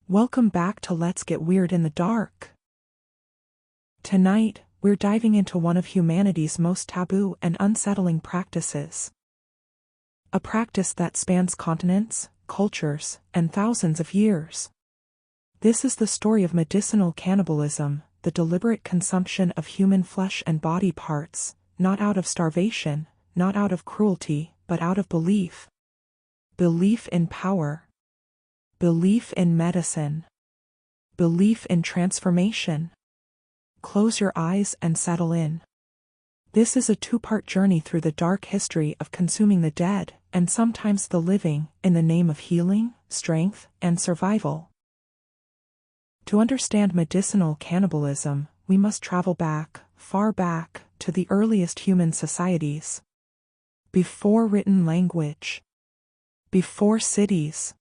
Welcome back to Let's Get Weird in the Dark. Tonight, we're diving into one of humanity's most taboo and unsettling practices. A practice that spans continents, cultures, and thousands of years. This is the story of medicinal cannibalism, the deliberate consumption of human flesh and body parts, not out of starvation, not out of cruelty, but out of belief. Belief in power. Belief in medicine. Belief in transformation. Close your eyes and settle in. This is a two-part journey through the dark history of consuming the dead, and sometimes the living, in the name of healing, strength, and survival. To understand medicinal cannibalism, we must travel back, far back, to the earliest human societies. Before written language. Before cities.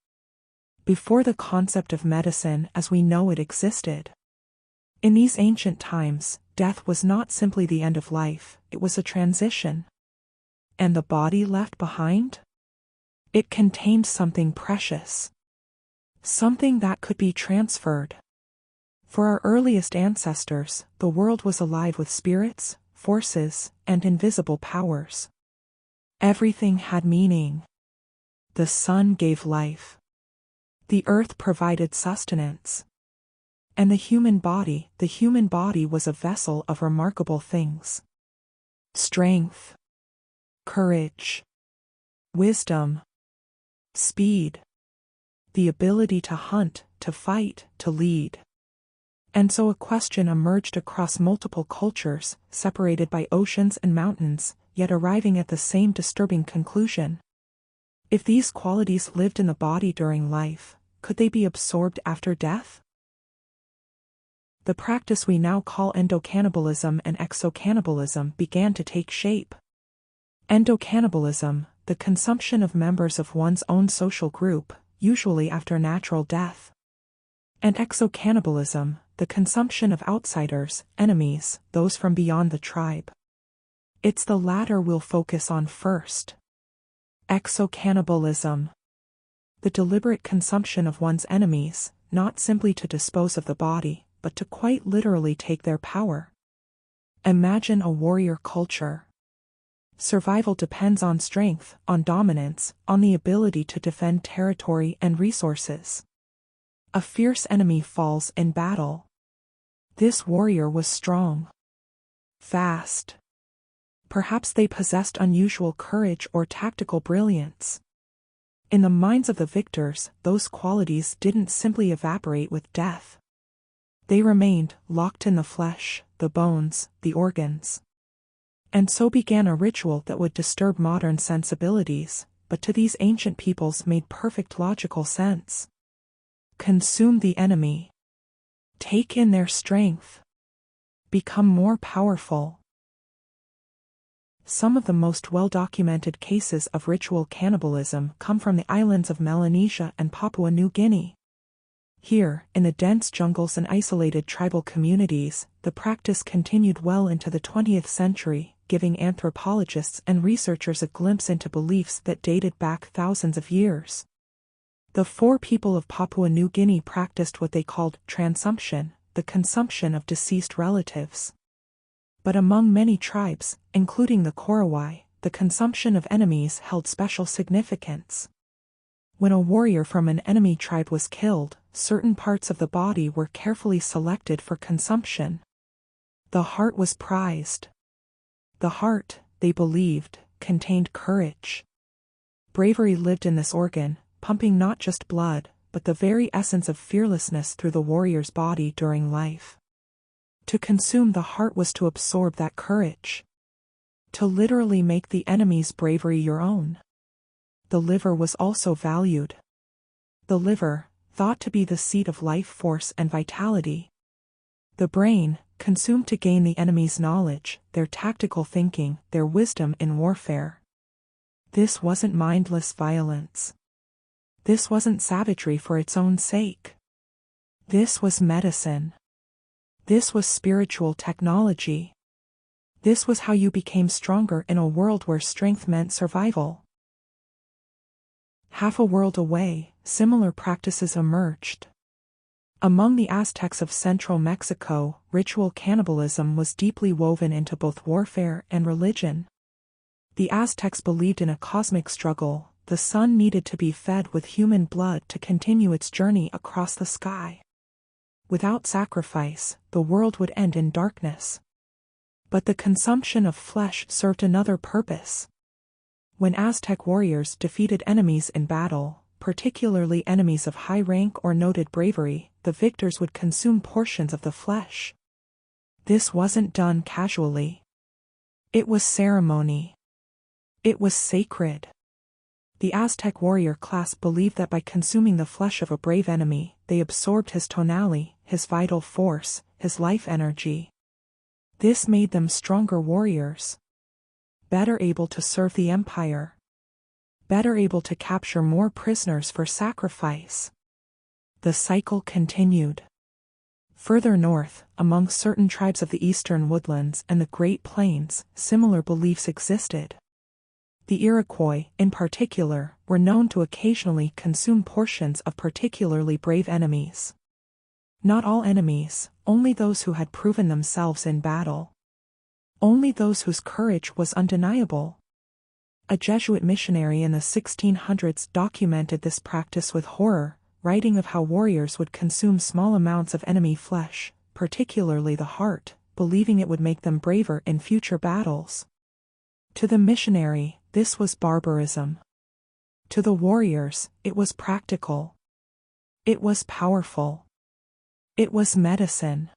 Before the concept of medicine as we know it existed. In these ancient times, death was not simply the end of life, it was a transition. And the body left behind? It contained something precious. Something that could be transferred. For our earliest ancestors, the world was alive with spirits, forces, and invisible powers. Everything had meaning. The sun gave life. The earth provided sustenance. And the human body was a vessel of remarkable things. Strength. Courage. Wisdom. Speed. The ability to hunt, to fight, to lead. And so a question emerged across multiple cultures, separated by oceans and mountains, yet arriving at the same disturbing conclusion. If these qualities lived in the body during life, could they be absorbed after death? The practice we now call endocannibalism and exocannibalism began to take shape. Endocannibalism, the consumption of members of one's own social group, usually after natural death. And exocannibalism, the consumption of outsiders, enemies, those from beyond the tribe. It's the latter we'll focus on first. Exocannibalism. The deliberate consumption of one's enemies, not simply to dispose of the body, but to quite literally take their power. Imagine a warrior culture. Survival depends on strength, on dominance, on the ability to defend territory and resources. A fierce enemy falls in battle. This warrior was strong. Fast. Perhaps they possessed unusual courage or tactical brilliance. In the minds of the victors, those qualities didn't simply evaporate with death. They remained, locked in the flesh, the bones, the organs. And so began a ritual that would disturb modern sensibilities, but to these ancient peoples made perfect logical sense. Consume the enemy. Take in their strength. Become more powerful. Some of the most well-documented cases of ritual cannibalism come from the islands of Melanesia and Papua New Guinea. Here, in the dense jungles and isolated tribal communities, the practice continued well into the 20th century, giving anthropologists and researchers a glimpse into beliefs that dated back thousands of years. The four people of Papua New Guinea practiced what they called transumption, the consumption of deceased relatives. But among many tribes, including the Korowai, the consumption of enemies held special significance. When a warrior from an enemy tribe was killed, certain parts of the body were carefully selected for consumption. The heart was prized. The heart, they believed, contained courage. Bravery lived in this organ, pumping not just blood, but the very essence of fearlessness through the warrior's body during life. To consume the heart was to absorb that courage. To literally make the enemy's bravery your own. The liver was also valued. The liver, thought to be the seat of life force and vitality. The brain, consumed to gain the enemy's knowledge, their tactical thinking, their wisdom in warfare. This wasn't mindless violence. This wasn't savagery for its own sake. This was medicine. This was spiritual technology. This was how you became stronger in a world where strength meant survival. Half a world away, similar practices emerged. Among the Aztecs of central Mexico, ritual cannibalism was deeply woven into both warfare and religion. The Aztecs believed in a cosmic struggle. The sun needed to be fed with human blood to continue its journey across the sky. Without sacrifice, the world would end in darkness. But the consumption of flesh served another purpose. When Aztec warriors defeated enemies in battle, particularly enemies of high rank or noted bravery, the victors would consume portions of the flesh. This wasn't done casually. It was ceremony. It was sacred. The Aztec warrior class believed that by consuming the flesh of a brave enemy, they absorbed his tonality, his vital force, his life energy. This made them stronger warriors. Better able to serve the empire. Better able to capture more prisoners for sacrifice. The cycle continued. Further north, among certain tribes of the eastern woodlands and the Great Plains, similar beliefs existed. The Iroquois, in particular, were known to occasionally consume portions of particularly brave enemies. Not all enemies, only those who had proven themselves in battle. Only those whose courage was undeniable. A Jesuit missionary in the 1600s documented this practice with horror, writing of how warriors would consume small amounts of enemy flesh, particularly the heart, believing it would make them braver in future battles. To the missionary, this was barbarism. To the warriors, it was practical. It was powerful. It was medicine.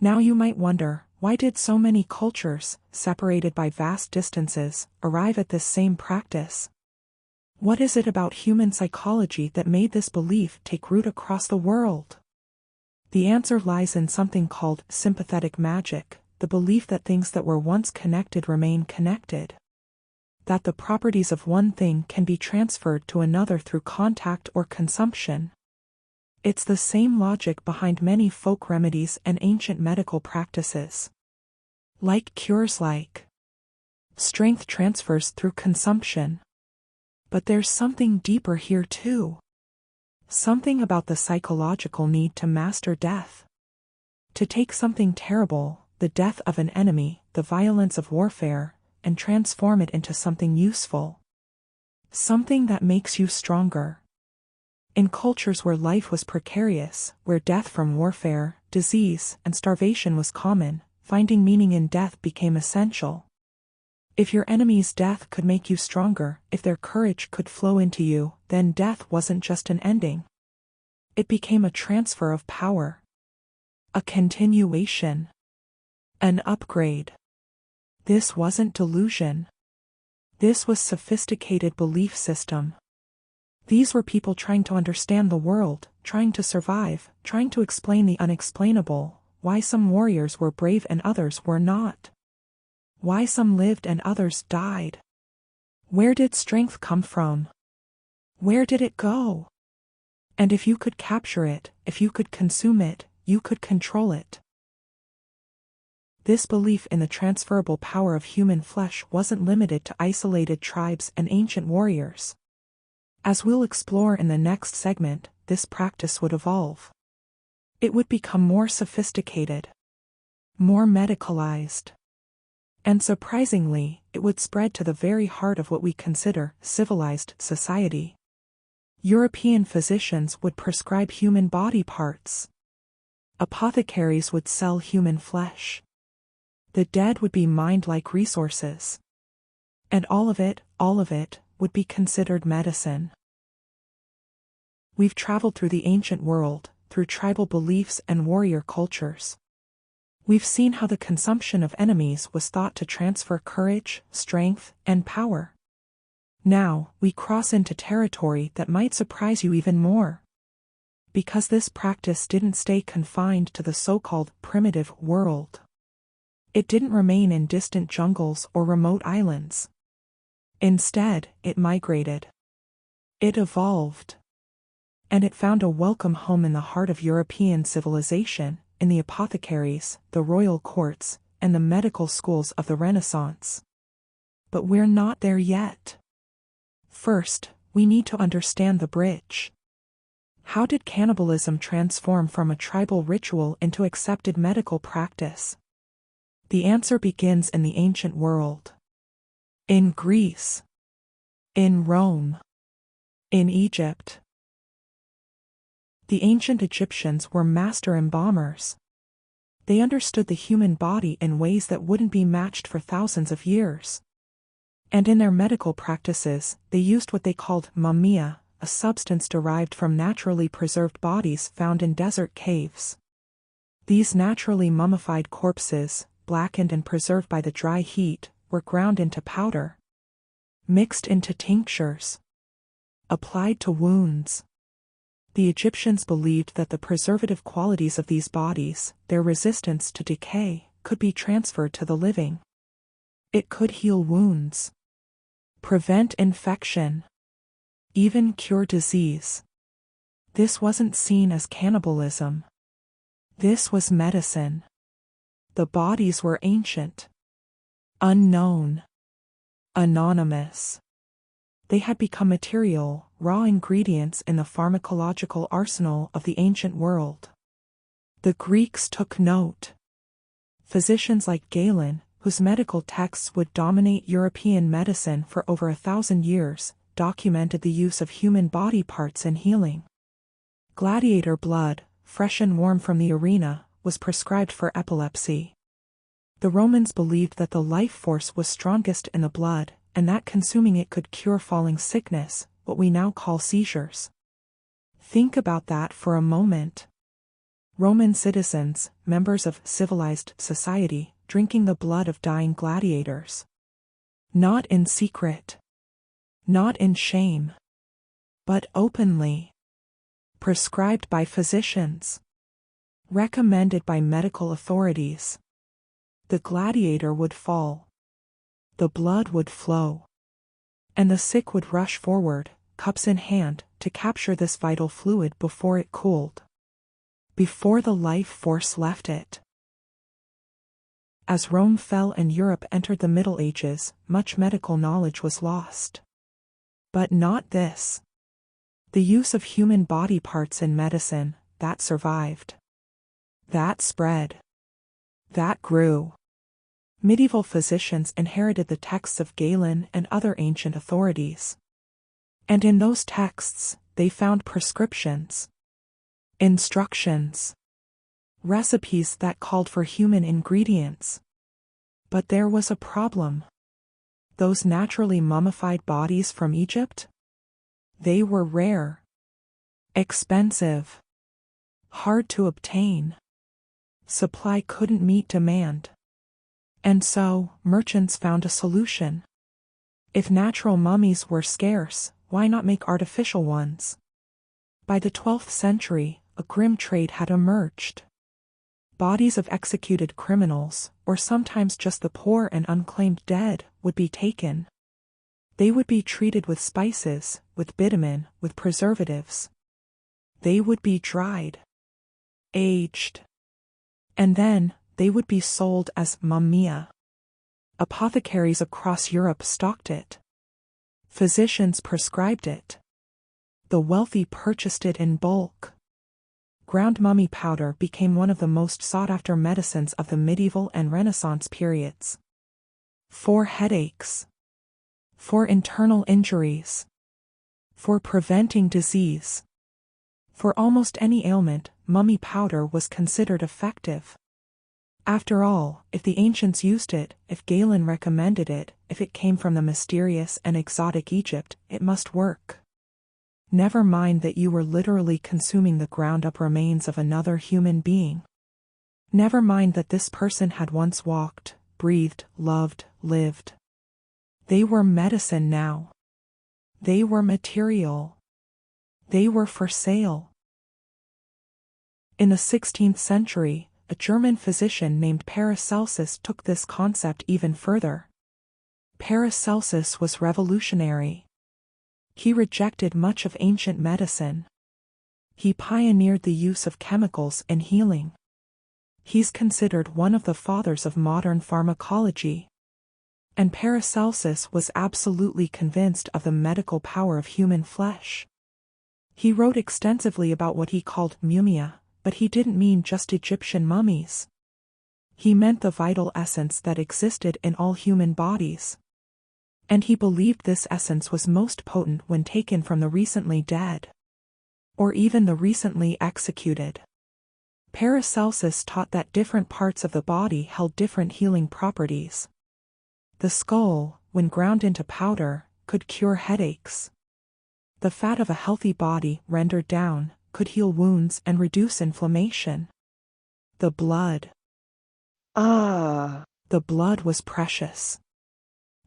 Now you might wonder, why did so many cultures, separated by vast distances, arrive at this same practice? What is it about human psychology that made this belief take root across the world? The answer lies in something called sympathetic magic, the belief that things that were once connected remain connected. That the properties of one thing can be transferred to another through contact or consumption. It's the same logic behind many folk remedies and ancient medical practices. Like cures, like strength transfers through consumption. But there's something deeper here too. Something about the psychological need to master death. To take something terrible, the death of an enemy, the violence of warfare, and transform it into something useful. Something that makes you stronger. In cultures where life was precarious, where death from warfare, disease, and starvation was common, finding meaning in death became essential. If your enemy's death could make you stronger, if their courage could flow into you, then death wasn't just an ending. It became a transfer of power. A continuation. An upgrade. This wasn't delusion. This was sophisticated belief system. These were people trying to understand the world, trying to survive, trying to explain the unexplainable, why some warriors were brave and others were not. Why some lived and others died. Where did strength come from? Where did it go? And if you could capture it, if you could consume it, you could control it. This belief in the transferable power of human flesh wasn't limited to isolated tribes and ancient warriors. As we'll explore in the next segment, this practice would evolve. It would become more sophisticated, more medicalized. And surprisingly, it would spread to the very heart of what we consider civilized society. European physicians would prescribe human body parts. Apothecaries would sell human flesh. The dead would be mined like resources. And all of it, would be considered medicine. We've traveled through the ancient world, through tribal beliefs and warrior cultures. We've seen how the consumption of enemies was thought to transfer courage, strength, and power. Now, we cross into territory that might surprise you even more. Because this practice didn't stay confined to the so-called primitive world. It didn't remain in distant jungles or remote islands. Instead, it migrated. It evolved. And it found a welcome home in the heart of European civilization, in the apothecaries, the royal courts, and the medical schools of the Renaissance. But we're not there yet. First, we need to understand the bridge. How did cannibalism transform from a tribal ritual into accepted medical practice? The answer begins in the ancient world. In Greece. In Rome. In Egypt. The ancient Egyptians were master embalmers. They understood the human body in ways that wouldn't be matched for thousands of years. And in their medical practices, they used what they called mummia, a substance derived from naturally preserved bodies found in desert caves. These naturally mummified corpses, blackened and preserved by the dry heat, were ground into powder, mixed into tinctures, applied to wounds. The Egyptians believed that the preservative qualities of these bodies, their resistance to decay, could be transferred to the living. It could heal wounds, prevent infection, even cure disease. This wasn't seen as cannibalism. This was medicine. The bodies were ancient, unknown, anonymous. They had become material, raw ingredients in the pharmacological arsenal of the ancient world. The Greeks took note. Physicians like Galen, whose medical texts would dominate European medicine for over 1,000 years, documented the use of human body parts in healing. Gladiator blood, fresh and warm from the arena, was prescribed for epilepsy. The Romans believed that the life force was strongest in the blood, and that consuming it could cure falling sickness, what we now call seizures. Think about that for a moment. Roman citizens, members of civilized society, drinking the blood of dying gladiators. Not in secret. Not in shame. But openly. Prescribed by physicians. Recommended by medical authorities. The gladiator would fall. The blood would flow. And the sick would rush forward, cups in hand, to capture this vital fluid before it cooled. Before the life force left it. As Rome fell and Europe entered the Middle Ages, much medical knowledge was lost. But not this. The use of human body parts in medicine, that survived. That spread. That grew. Medieval physicians inherited the texts of Galen and other ancient authorities. And in those texts, they found prescriptions, instructions, recipes that called for human ingredients. But there was a problem. Those naturally mummified bodies from Egypt? They were rare, expensive, hard to obtain. Supply couldn't meet demand. And so, merchants found a solution. If natural mummies were scarce, why not make artificial ones? By the 12th century, a grim trade had emerged. Bodies of executed criminals, or sometimes just the poor and unclaimed dead, would be taken. They would be treated with spices, with bitumen, with preservatives. They would be dried, aged, and then they would be sold as mummia. Apothecaries across Europe stocked it. Physicians prescribed it. The wealthy purchased it in bulk. Ground mummy powder became one of the most sought-after medicines of the medieval and Renaissance periods. For headaches. For internal injuries. For preventing disease. For almost any ailment, mummy powder was considered effective. After all, if the ancients used it, if Galen recommended it, if it came from the mysterious and exotic Egypt, it must work. Never mind that you were literally consuming the ground-up remains of another human being. Never mind that this person had once walked, breathed, loved, lived. They were medicine now. They were material. They were for sale. In the 16th century, a German physician named Paracelsus took this concept even further. Paracelsus was revolutionary. He rejected much of ancient medicine. He pioneered the use of chemicals in healing. He's considered one of the fathers of modern pharmacology. And Paracelsus was absolutely convinced of the medical power of human flesh. He wrote extensively about what he called mumia, but he didn't mean just Egyptian mummies. He meant the vital essence that existed in all human bodies. And he believed this essence was most potent when taken from the recently dead, or even the recently executed. Paracelsus taught that different parts of the body held different healing properties. The skull, when ground into powder, could cure headaches. The fat of a healthy body, rendered down, could heal wounds and reduce inflammation. The blood. The blood was precious.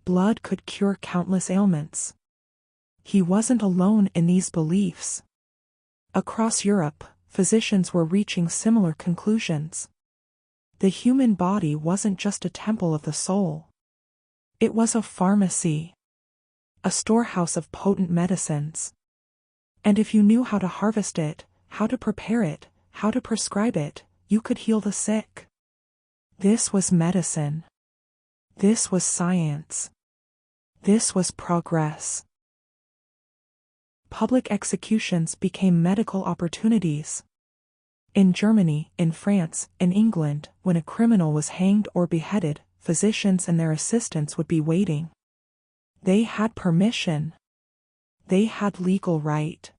Blood could cure countless ailments. He wasn't alone in these beliefs. Across Europe, physicians were reaching similar conclusions. The human body wasn't just a temple of the soul. It was a pharmacy, a storehouse of potent medicines. And if you knew how to harvest it, how to prepare it, how to prescribe it, you could heal the sick. This was medicine. This was science. This was progress. Public executions became medical opportunities. In Germany, in France, in England, when a criminal was hanged or beheaded, physicians and their assistants would be waiting. They had permission. They had legal right.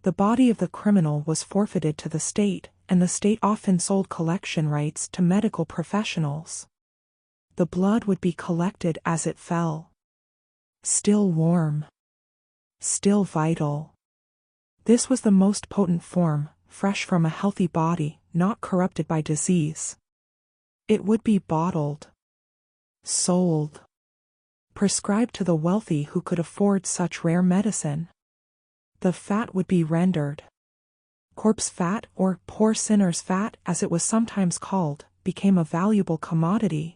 The body of the criminal was forfeited to the state, and the state often sold collection rights to medical professionals. The blood would be collected as it fell. Still warm. Still vital. This was the most potent form, fresh from a healthy body, not corrupted by disease. It would be bottled. Sold. Prescribed to the wealthy who could afford such rare medicine. The fat would be rendered. Corpse fat, or poor sinner's fat as it was sometimes called, became a valuable commodity.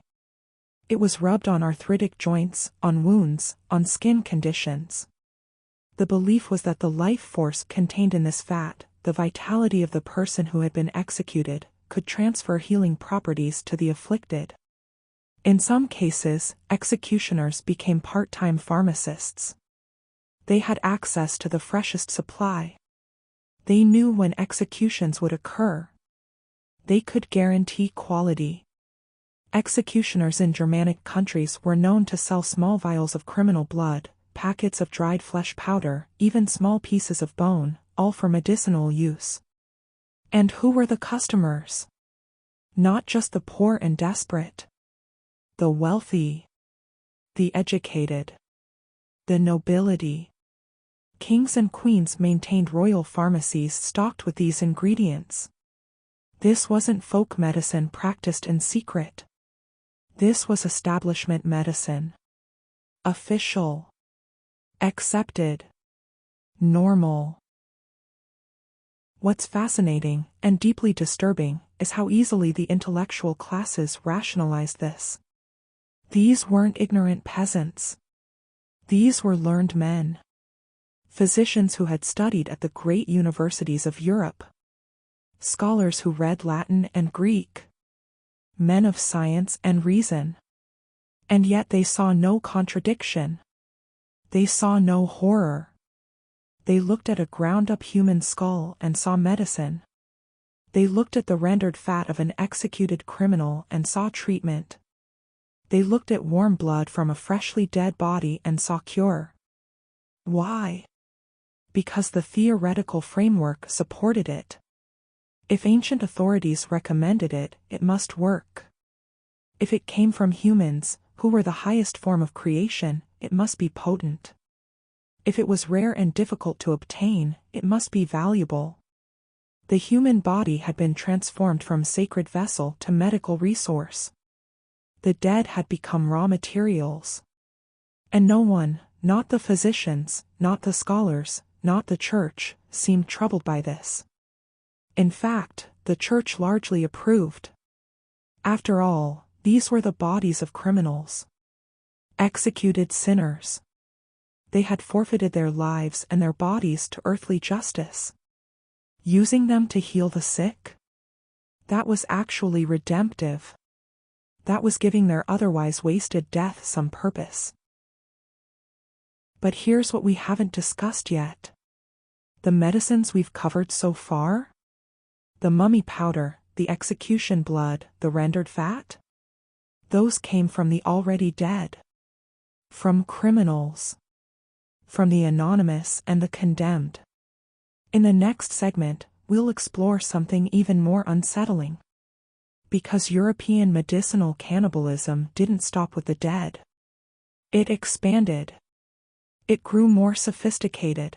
It was rubbed on arthritic joints, on wounds, on skin conditions. The belief was that the life force contained in this fat, the vitality of the person who had been executed, could transfer healing properties to the afflicted. In some cases, executioners became part-time pharmacists. They had access to the freshest supply. They knew when executions would occur. They could guarantee quality. Executioners in Germanic countries were known to sell small vials of criminal blood, packets of dried flesh powder, even small pieces of bone, all for medicinal use. And who were the customers? Not just the poor and desperate. The wealthy. The educated. The nobility. Kings and queens maintained royal pharmacies stocked with these ingredients. This wasn't folk medicine practiced in secret. This was establishment medicine. Official. Accepted. Normal. What's fascinating, and deeply disturbing, is how easily the intellectual classes rationalized this. These weren't ignorant peasants. These were learned men. Physicians who had studied at the great universities of Europe. Scholars who read Latin and Greek. Men of science and reason. And yet they saw no contradiction. They saw no horror. They looked at a ground-up human skull and saw medicine. They looked at the rendered fat of an executed criminal and saw treatment. They looked at warm blood from a freshly dead body and saw cure. Why? Because the theoretical framework supported it. If ancient authorities recommended it, it must work. If it came from humans, who were the highest form of creation, it must be potent. If it was rare and difficult to obtain, it must be valuable. The human body had been transformed from sacred vessel to medical resource. The dead had become raw materials. And no one, not the physicians, not the scholars, not the church, seemed troubled by this. In fact, the church largely approved. After all, these were the bodies of criminals. Executed sinners. They had forfeited their lives and their bodies to earthly justice. Using them to heal the sick? That was actually redemptive. That was giving their otherwise wasted death some purpose. But here's what we haven't discussed yet. The medicines we've covered so far? The mummy powder, the execution blood, the rendered fat? Those came from the already dead. From criminals. From the anonymous and the condemned. In the next segment, we'll explore something even more unsettling. Because European medicinal cannibalism didn't stop with the dead. It expanded. It grew more sophisticated.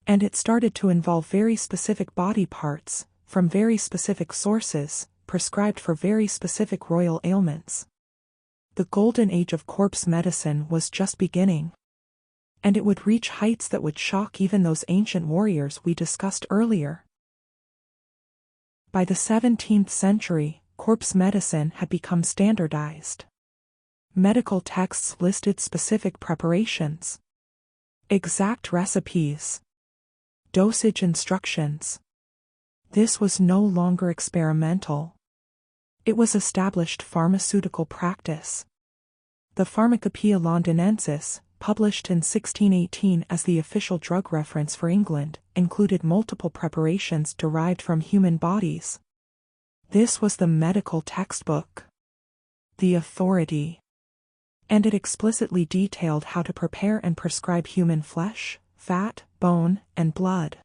And it started to involve very specific body parts, from very specific sources, prescribed for very specific royal ailments. The golden age of corpse medicine was just beginning. And it would reach heights that would shock even those ancient warriors we discussed earlier. By the 17th century, corpse medicine had become standardized. Medical texts listed specific preparations, exact recipes, dosage instructions. This was no longer experimental. It was established pharmaceutical practice. The Pharmacopoeia Londinensis, published in 1618 as the official drug reference for England, included multiple preparations derived from human bodies. This was the medical textbook. The authority. And it explicitly detailed how to prepare and prescribe human flesh, fat, bone, and blood.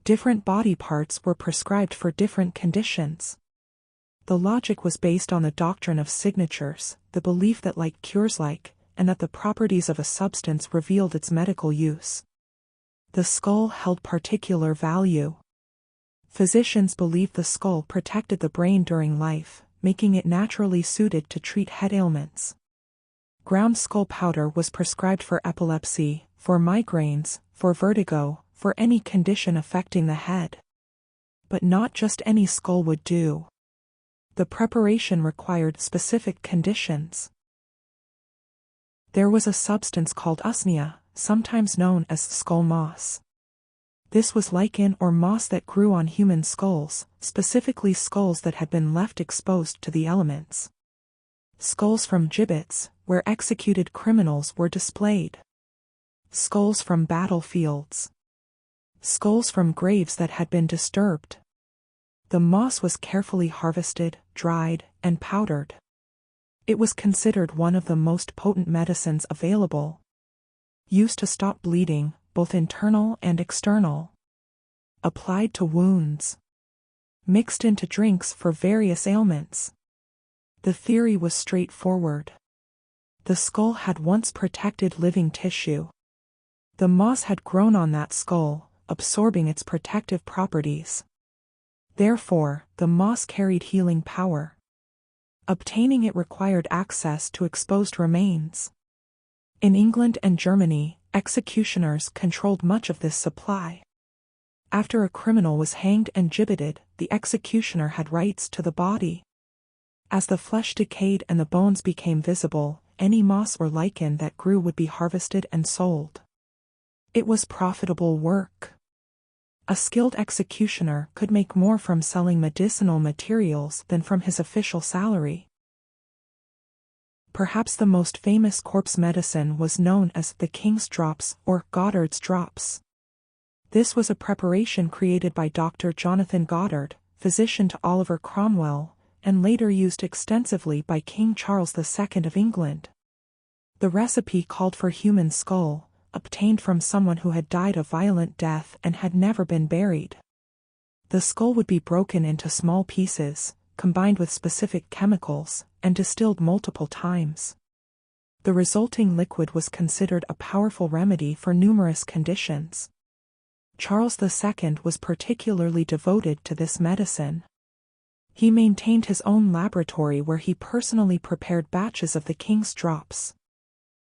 Different body parts were prescribed for different conditions. The logic was based on the doctrine of signatures, the belief that like cures like, and that the properties of a substance revealed its medical use. The skull held particular value. Physicians believed the skull protected the brain during life, making it naturally suited to treat head ailments. Ground skull powder was prescribed for epilepsy, for migraines, for vertigo, for any condition affecting the head. But not just any skull would do. The preparation required specific conditions. There was a substance called usnea, sometimes known as skull moss. This was lichen or moss that grew on human skulls, specifically skulls that had been left exposed to the elements. Skulls from gibbets, where executed criminals were displayed. Skulls from battlefields. Skulls from graves that had been disturbed. The moss was carefully harvested, dried, and powdered. It was considered one of the most potent medicines available. Used to stop bleeding, both internal and external. Applied to wounds. Mixed into drinks for various ailments. The theory was straightforward. The skull had once protected living tissue. The moss had grown on that skull, absorbing its protective properties. Therefore, the moss carried healing power. Obtaining it required access to exposed remains. In England and Germany, executioners controlled much of this supply. After a criminal was hanged and gibbeted, the executioner had rights to the body. As the flesh decayed and the bones became visible, any moss or lichen that grew would be harvested and sold. It was profitable work. A skilled executioner could make more from selling medicinal materials than from his official salary. Perhaps the most famous corpse medicine was known as the King's Drops or Goddard's Drops. This was a preparation created by Dr. Jonathan Goddard, physician to Oliver Cromwell, and later used extensively by King Charles II of England. The recipe called for human skull, obtained from someone who had died a violent death and had never been buried. The skull would be broken into small pieces, combined with specific chemicals, and distilled multiple times. The resulting liquid was considered a powerful remedy for numerous conditions. Charles II was particularly devoted to this medicine. He maintained his own laboratory where he personally prepared batches of the King's Drops.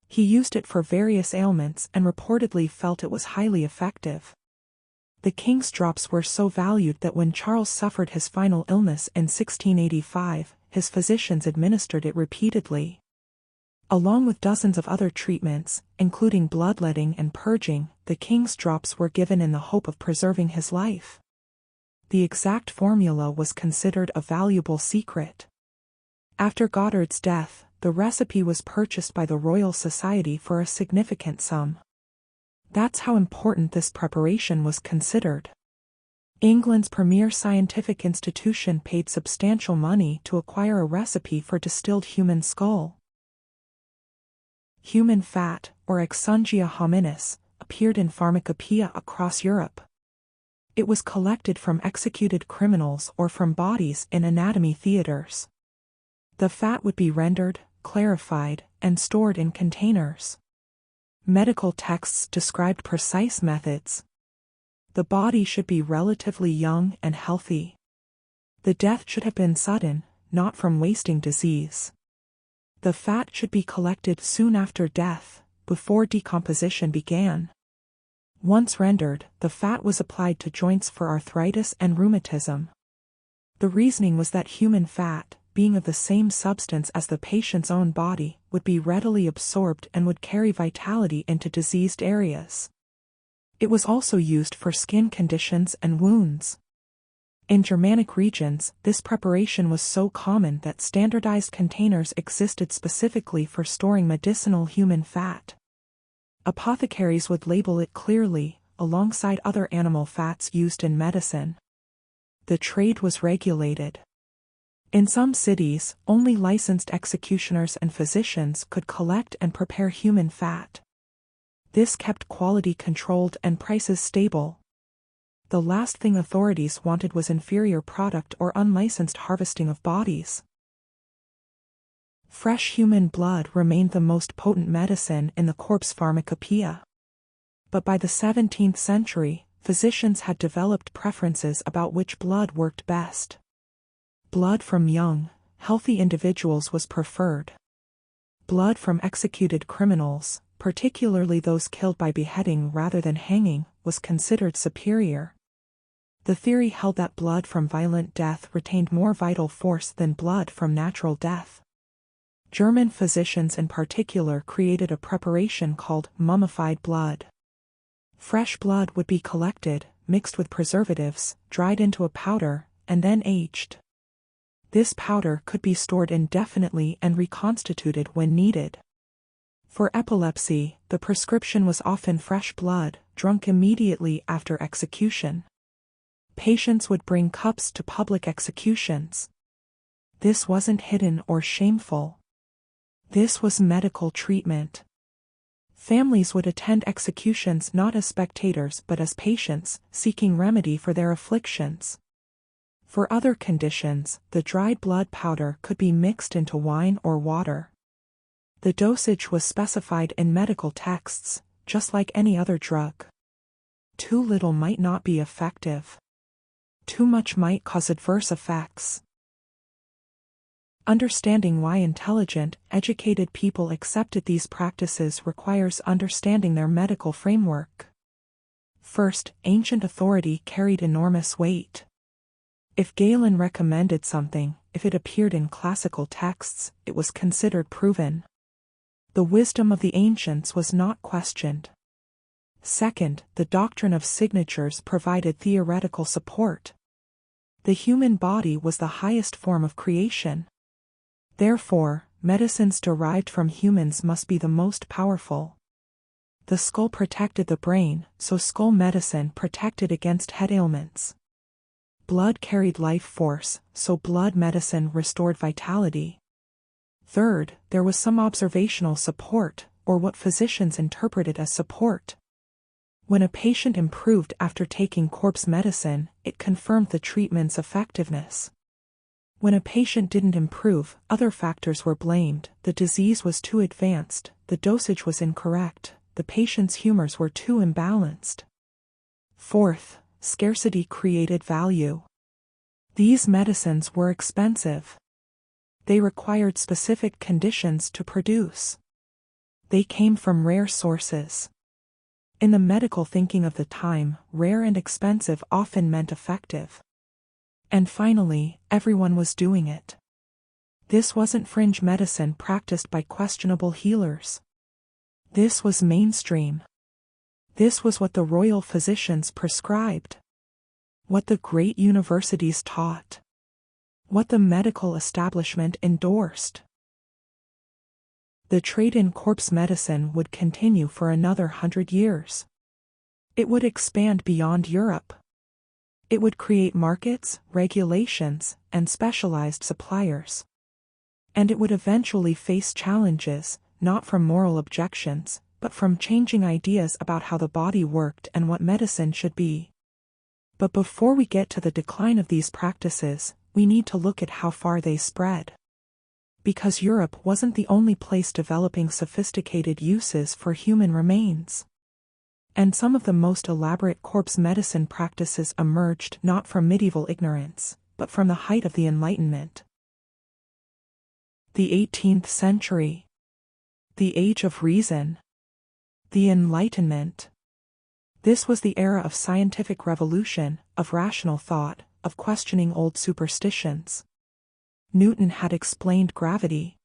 He used it for various ailments and reportedly felt it was highly effective. The King's Drops were so valued that when Charles suffered his final illness in 1685, his physicians administered it repeatedly. Along with dozens of other treatments, including bloodletting and purging, the King's Drops were given in the hope of preserving his life. The exact formula was considered a valuable secret. After Goddard's death, the recipe was purchased by the Royal Society for a significant sum. That's how important this preparation was considered. England's premier scientific institution paid substantial money to acquire a recipe for distilled human skull. Human fat, or exsungia hominis, appeared in pharmacopoeia across Europe. It was collected from executed criminals or from bodies in anatomy theaters. The fat would be rendered, clarified, and stored in containers. Medical texts described precise methods. The body should be relatively young and healthy. The death should have been sudden, not from wasting disease. The fat should be collected soon after death, before decomposition began. Once rendered, the fat was applied to joints for arthritis and rheumatism. The reasoning was that human fat, being of the same substance as the patient's own body, would be readily absorbed and would carry vitality into diseased areas. It was also used for skin conditions and wounds. In Germanic regions, this preparation was so common that standardized containers existed specifically for storing medicinal human fat. Apothecaries would label it clearly, alongside other animal fats used in medicine. The trade was regulated. In some cities, only licensed executioners and physicians could collect and prepare human fat. This kept quality controlled and prices stable. The last thing authorities wanted was inferior product or unlicensed harvesting of bodies. Fresh human blood remained the most potent medicine in the corpse pharmacopoeia. But by the 17th century, physicians had developed preferences about which blood worked best. Blood from young, healthy individuals was preferred. Blood from executed criminals, particularly those killed by beheading rather than hanging, was considered superior. The theory held that blood from violent death retained more vital force than blood from natural death. German physicians in particular created a preparation called mummified blood. Fresh blood would be collected, mixed with preservatives, dried into a powder, and then aged. This powder could be stored indefinitely and reconstituted when needed. For epilepsy, the prescription was often fresh blood, drunk immediately after execution. Patients would bring cups to public executions. This wasn't hidden or shameful. This was medical treatment. Families would attend executions not as spectators but as patients, seeking remedy for their afflictions. For other conditions, the dried blood powder could be mixed into wine or water. The dosage was specified in medical texts, just like any other drug. Too little might not be effective. Too much might cause adverse effects. Understanding why intelligent, educated people accepted these practices requires understanding their medical framework. First, ancient authority carried enormous weight. If Galen recommended something, if it appeared in classical texts, it was considered proven. The wisdom of the ancients was not questioned. Second, the doctrine of signatures provided theoretical support. The human body was the highest form of creation. Therefore, medicines derived from humans must be the most powerful. The skull protected the brain, so skull medicine protected against head ailments. Blood carried life force, so blood medicine restored vitality. Third, there was some observational support, or what physicians interpreted as support. When a patient improved after taking corpse medicine, it confirmed the treatment's effectiveness. When a patient didn't improve, other factors were blamed: the disease was too advanced, the dosage was incorrect, the patient's humors were too imbalanced. Fourth, scarcity created value. These medicines were expensive. They required specific conditions to produce. They came from rare sources. In the medical thinking of the time, rare and expensive often meant effective. And finally, everyone was doing it. This wasn't fringe medicine practiced by questionable healers. This was mainstream. This was what the royal physicians prescribed. What the great universities taught. What the medical establishment endorsed. The trade in corpse medicine would continue for another 100 years. It would expand beyond Europe. It would create markets, regulations, and specialized suppliers. And it would eventually face challenges, not from moral objections, but from changing ideas about how the body worked and what medicine should be. But before we get to the decline of these practices, we need to look at how far they spread. Because Europe wasn't the only place developing sophisticated uses for human remains. And some of the most elaborate corpse medicine practices emerged not from medieval ignorance, but from the height of the Enlightenment. The 18th century. The Age of Reason. The Enlightenment. This was the era of scientific revolution, of rational thought, of questioning old superstitions. Newton had explained gravity.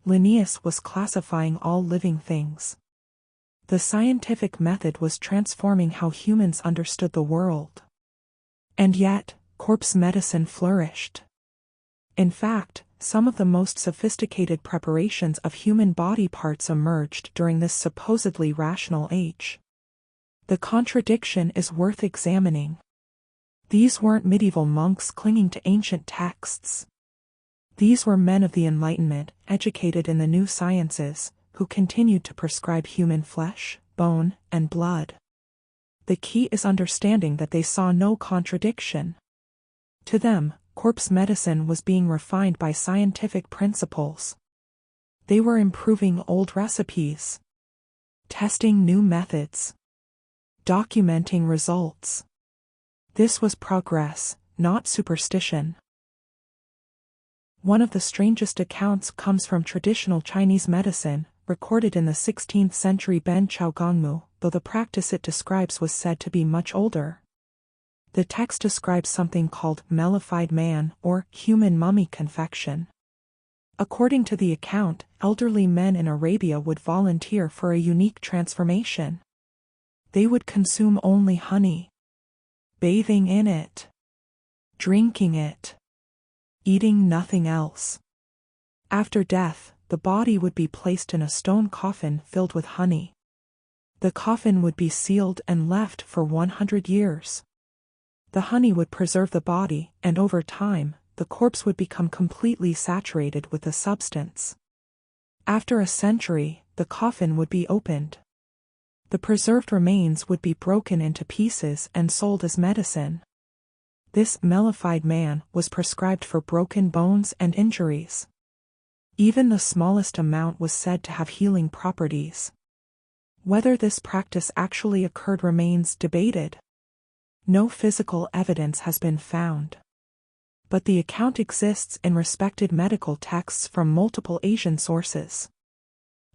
Linnaeus was classifying all living things. The scientific method was transforming how humans understood the world. And yet, corpse medicine flourished. In fact, some of the most sophisticated preparations of human body parts emerged during this supposedly rational age. The contradiction is worth examining. These weren't medieval monks clinging to ancient texts. These were men of the Enlightenment, educated in the new sciences, who continued to prescribe human flesh, bone, and blood. The key is understanding that they saw no contradiction. To them, corpse medicine was being refined by scientific principles. They were improving old recipes, testing new methods, documenting results. This was progress, not superstition. One of the strangest accounts comes from traditional Chinese medicine, recorded in the 16th century Ben Chao Gongmu, though the practice it describes was said to be much older. The text describes something called mellified man or human mummy confection. According to the account, elderly men in Arabia would volunteer for a unique transformation. They would consume only honey, bathing in it, drinking it, eating nothing else. After death, the body would be placed in a stone coffin filled with honey. The coffin would be sealed and left for 100 years. The honey would preserve the body, and over time, the corpse would become completely saturated with the substance. After a century, the coffin would be opened. The preserved remains would be broken into pieces and sold as medicine. This mellified man was prescribed for broken bones and injuries. Even the smallest amount was said to have healing properties. Whether this practice actually occurred remains debated. No physical evidence has been found. But the account exists in respected medical texts from multiple Asian sources.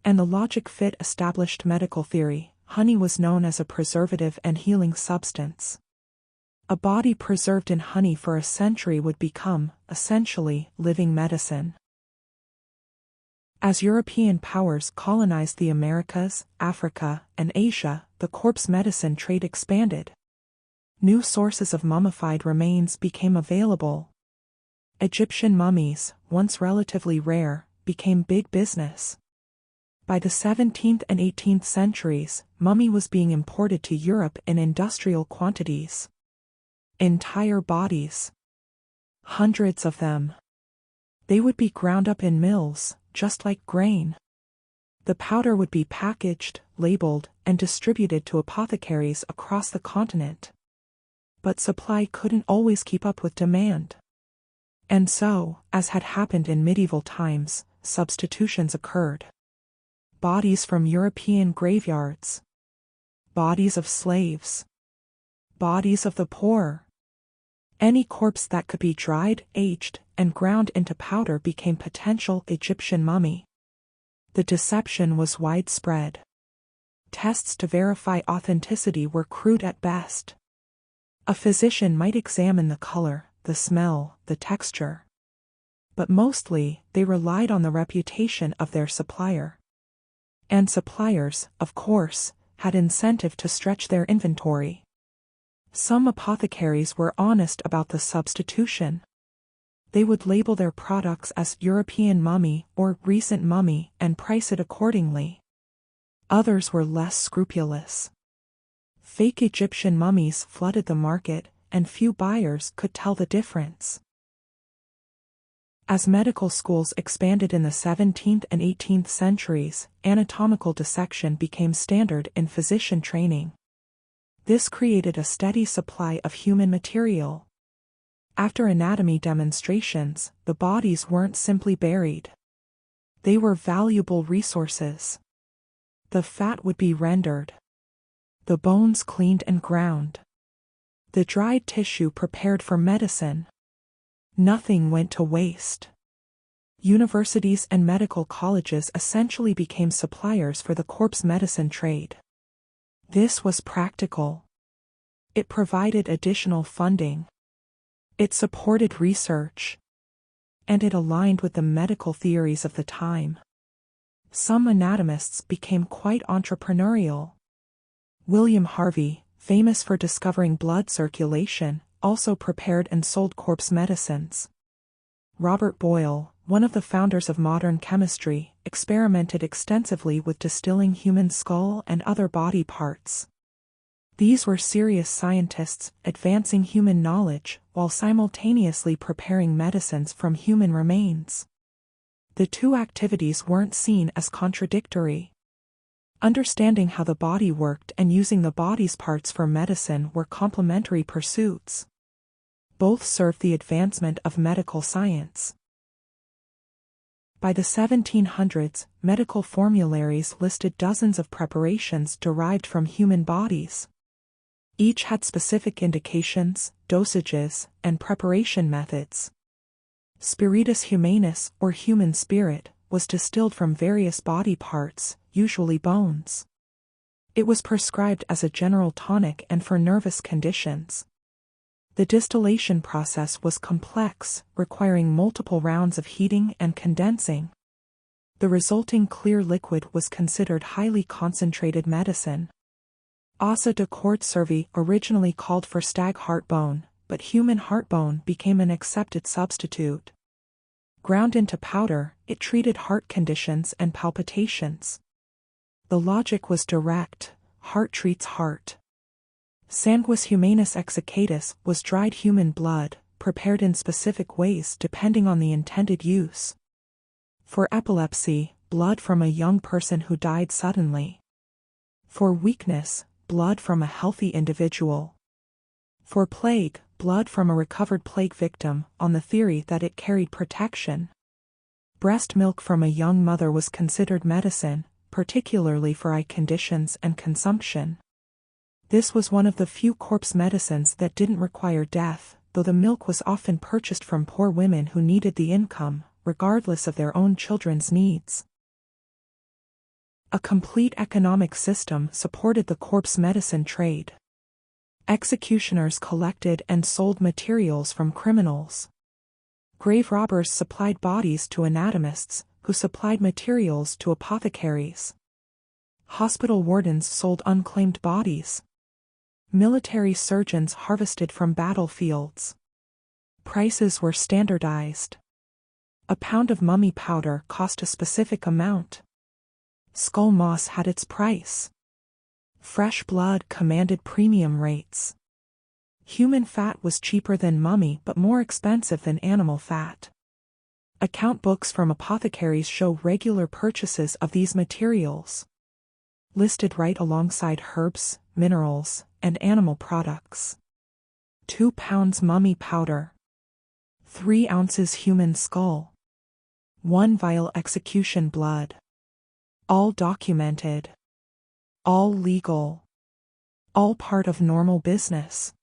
And the logic fit established medical theory. Honey was known as a preservative and healing substance. A body preserved in honey for a century would become, essentially, living medicine. As European powers colonized the Americas, Africa, and Asia, the corpse medicine trade expanded. New sources of mummified remains became available. Egyptian mummies, once relatively rare, became big business. By the 17th and 18th centuries, mummy was being imported to Europe in industrial quantities. Entire bodies. Hundreds of them. They would be ground up in mills, just like grain. The powder would be packaged, labeled, and distributed to apothecaries across the continent. But supply couldn't always keep up with demand. And so, as had happened in medieval times, substitutions occurred. Bodies from European graveyards. Bodies of slaves. Bodies of the poor. Any corpse that could be dried, aged, and ground into powder became potential Egyptian mummy. The deception was widespread. Tests to verify authenticity were crude at best. A physician might examine the color, the smell, the texture. But mostly, they relied on the reputation of their supplier. And suppliers, of course, had incentive to stretch their inventory. Some apothecaries were honest about the substitution. They would label their products as European mummy or recent mummy and price it accordingly. Others were less scrupulous. Fake Egyptian mummies flooded the market, and few buyers could tell the difference. As medical schools expanded in the 17th and 18th centuries, anatomical dissection became standard in physician training. This created a steady supply of human material. After anatomy demonstrations, the bodies weren't simply buried. They were valuable resources. The fat would be rendered, the bones cleaned and ground, the dried tissue prepared for medicine. Nothing went to waste. Universities and medical colleges essentially became suppliers for the corpse medicine trade. This was practical. It provided additional funding. It supported research. And it aligned with the medical theories of the time. Some anatomists became quite entrepreneurial. William Harvey, famous for discovering blood circulation, also prepared and sold corpse medicines. Robert Boyle, one of the founders of modern chemistry, experimented extensively with distilling human skull and other body parts. These were serious scientists, advancing human knowledge, while simultaneously preparing medicines from human remains. The two activities weren't seen as contradictory. Understanding how the body worked and using the body's parts for medicine were complementary pursuits. Both served the advancement of medical science. By the 1700s, medical formularies listed dozens of preparations derived from human bodies. Each had specific indications, dosages, and preparation methods. Spiritus humanus, or human spirit, was distilled from various body parts, usually bones. It was prescribed as a general tonic and for nervous conditions. The distillation process was complex, requiring multiple rounds of heating and condensing. The resulting clear liquid was considered highly concentrated medicine. Ossa de Court Cervi originally called for stag heart bone, but human heart bone became an accepted substitute. Ground into powder, it treated heart conditions and palpitations. The logic was direct: heart treats heart. Sanguis humanus exocatus was dried human blood, prepared in specific ways depending on the intended use. For epilepsy, blood from a young person who died suddenly. For weakness, blood from a healthy individual. For plague, blood from a recovered plague victim, on the theory that it carried protection. Breast milk from a young mother was considered medicine, particularly for eye conditions and consumption. This was one of the few corpse medicines that didn't require death, though the milk was often purchased from poor women who needed the income, regardless of their own children's needs. A complete economic system supported the corpse medicine trade. Executioners collected and sold materials from criminals. Grave robbers supplied bodies to anatomists, who supplied materials to apothecaries. Hospital wardens sold unclaimed bodies. Military surgeons harvested from battlefields. Prices were standardized. A pound of mummy powder cost a specific amount. Skull moss had its price. Fresh blood commanded premium rates. Human fat was cheaper than mummy but more expensive than animal fat. Account books from apothecaries show regular purchases of these materials, listed right alongside herbs, minerals, and animal products. 2 pounds mummy powder. 3 ounces human skull. 1 vial execution blood. All documented. All legal. All part of normal business.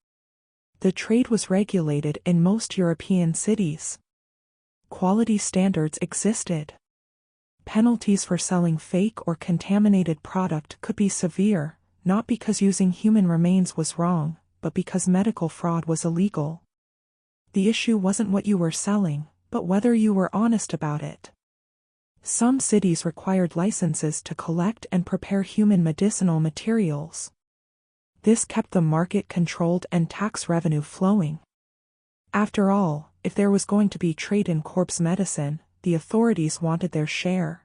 The trade was regulated in most European cities. Quality standards existed. Penalties for selling fake or contaminated product could be severe, not because using human remains was wrong, but because medical fraud was illegal. The issue wasn't what you were selling, but whether you were honest about it. Some cities required licenses to collect and prepare human medicinal materials. This kept the market controlled and tax revenue flowing. After all, if there was going to be trade in corpse medicine, the authorities wanted their share.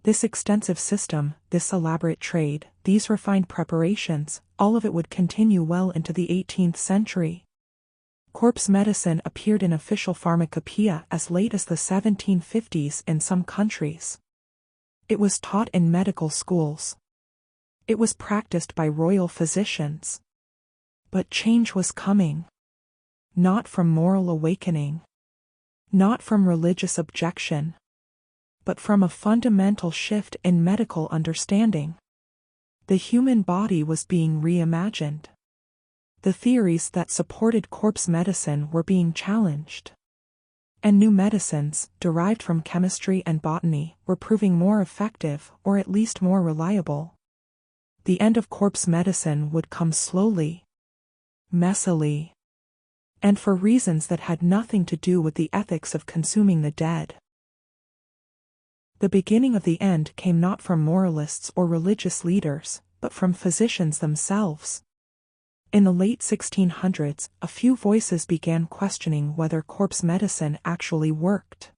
This extensive system, this elaborate trade, these refined preparations, all of it would continue well into the 18th century. Corpse medicine appeared in official pharmacopoeia as late as the 1750s in some countries. It was taught in medical schools. It was practiced by royal physicians. But change was coming. Not from moral awakening. Not from religious objection. But from a fundamental shift in medical understanding. The human body was being reimagined. The theories that supported corpse medicine were being challenged. And new medicines, derived from chemistry and botany, were proving more effective, or at least more reliable. The end of corpse medicine would come slowly, messily, and for reasons that had nothing to do with the ethics of consuming the dead. The beginning of the end came not from moralists or religious leaders, but from physicians themselves. In the late 1600s, a few voices began questioning whether corpse medicine actually worked.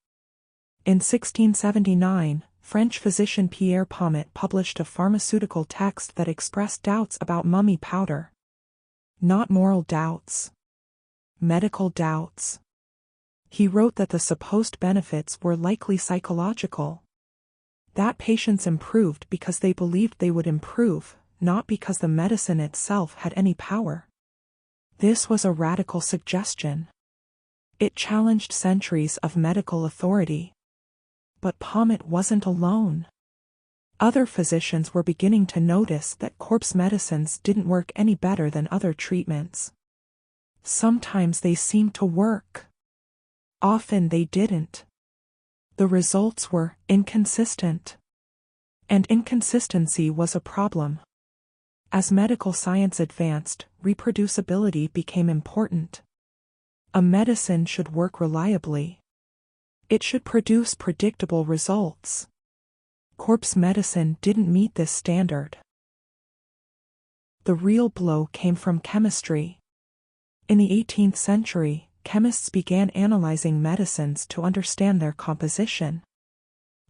In 1679, French physician Pierre Pommet published a pharmaceutical text that expressed doubts about mummy powder. Not moral doubts. Medical doubts. He wrote that the supposed benefits were likely psychological. That patients improved because they believed they would improve, not because the medicine itself had any power. This was a radical suggestion. It challenged centuries of medical authority. But Pommet wasn't alone. Other physicians were beginning to notice that corpse medicines didn't work any better than other treatments. Sometimes they seemed to work. Often they didn't. The results were inconsistent. And inconsistency was a problem. As medical science advanced, reproducibility became important. A medicine should work reliably. It should produce predictable results. Corpse medicine didn't meet this standard. The real blow came from chemistry. In the 18th century, chemists began analyzing medicines to understand their composition.